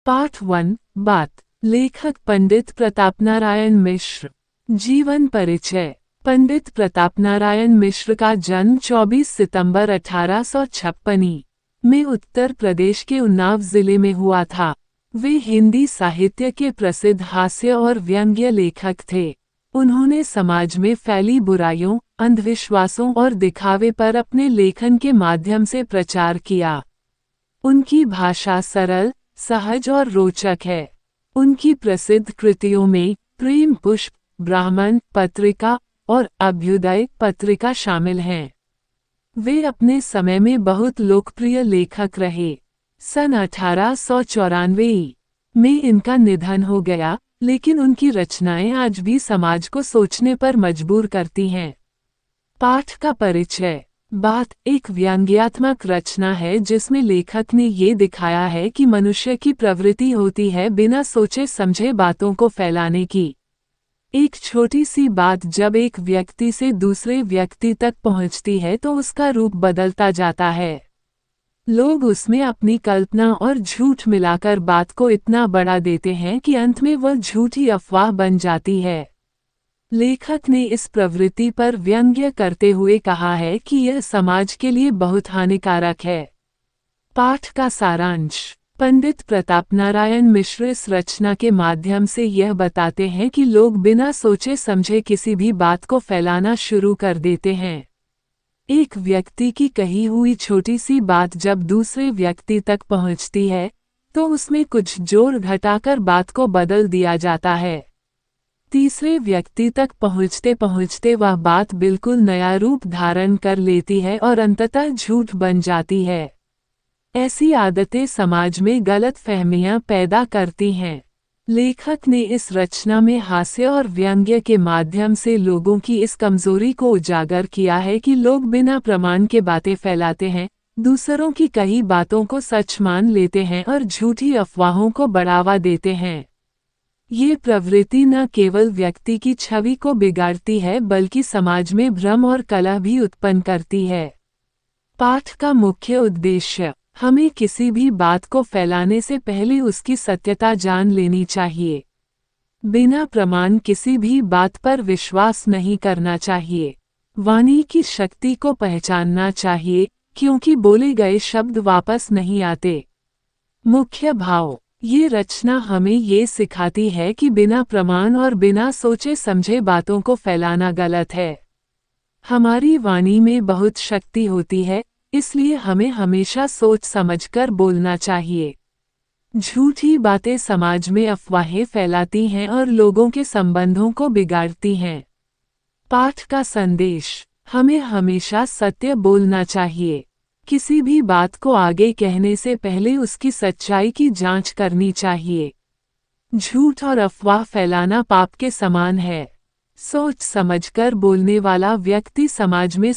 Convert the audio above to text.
पाठ 1 बात। लेखक पंडित प्रतापनारायण मिश्र। जीवन परिचय। पंडित प्रतापनारायण मिश्र का जन्म 24 सितंबर 1856 में उत्तर प्रदेश के उन्नाव जिले में हुआ था। वे हिंदी साहित्य के प्रसिद्ध हास्य और व्यंग्य लेखक थे। उन्होंने समाज में फैली बुराइयों, अंधविश्वासों और दिखावे पर अपने लेखन के माध्यम से प्रचार किया। उनकी भाषा सरल, सहज और रोचक है। उनकी प्रसिद्ध कृतियों में प्रेम पुष्प, ब्राह्मण पत्रिका और अभ्युदय पत्रिका शामिल हैं। वे अपने समय में बहुत लोकप्रिय लेखक रहे। सन 1894 में इनका निधन हो गया, लेकिन उनकी रचनाएं आज भी समाज को सोचने पर मजबूर करती हैं। पाठ का परिचय। बात एक व्यंग्यात्मक रचना है जिसमें लेखक ने ये दिखाया है कि मनुष्य की प्रवृत्ति होती है बिना सोचे समझे बातों को फैलाने की। एक छोटी सी बात जब एक व्यक्ति से दूसरे व्यक्ति तक पहुंचती है तो उसका रूप बदलता जाता है। लोग उसमें अपनी कल्पना और झूठ मिलाकर बात को इतना बढ़ा देते हैं कि अंत में वह झूठी अफवाह बन जाती है। लेखक ने इस प्रवृत्ति पर व्यंग्य करते हुए कहा है कि यह समाज के लिए बहुत हानिकारक है। पाठ का सारांश। पंडित प्रतापनारायण मिश्र इस रचना के माध्यम से यह बताते हैं कि लोग बिना सोचे समझे किसी भी बात को फैलाना शुरू कर देते हैं। एक व्यक्ति की कही हुई छोटी सी बात जब दूसरे व्यक्ति तक पहुंचती है तो उसमें कुछ जोड़ घटाकर बात को बदल दिया जाता है। तीसरे व्यक्ति तक पहुंचते पहुंचते वह बात बिल्कुल नया रूप धारण कर लेती है और अंततः झूठ बन जाती है। ऐसी आदतें समाज में गलत फहमियां पैदा करती हैं। लेखक ने इस रचना में हास्य और व्यंग्य के माध्यम से लोगों की इस कमजोरी को उजागर किया है कि लोग बिना प्रमाण के बातें फैलाते हैं, दूसरों की कही बातों को सच मान लेते हैं और झूठी अफवाहों को बढ़ावा देते हैं। ये प्रवृत्ति न केवल व्यक्ति की छवि को बिगाड़ती है बल्कि समाज में भ्रम और कलह भी उत्पन्न करती है। पाठ का मुख्य उद्देश्य। हमें किसी भी बात को फैलाने से पहले उसकी सत्यता जान लेनी चाहिए। बिना प्रमाण किसी भी बात पर विश्वास नहीं करना चाहिए। वाणी की शक्ति को पहचानना चाहिए, क्योंकि बोले गए शब्द वापस नहीं आते। मुख्य भाव। ये रचना हमें ये सिखाती है कि बिना प्रमाण और बिना सोचे समझे बातों को फैलाना गलत है। हमारी वाणी में बहुत शक्ति होती है, इसलिए हमें हमेशा सोच समझकर बोलना चाहिए। झूठी बातें समाज में अफवाहें फैलाती हैं और लोगों के संबंधों को बिगाड़ती हैं। पाठ का संदेश। हमें हमेशा सत्य बोलना चाहिए। किसी भी बात को आगे कहने से पहले उसकी सच्चाई की जांच करनी चाहिए। झूठ और अफवाह फैलाना पाप के समान है। सोच समझकर बोलने वाला व्यक्ति समाज में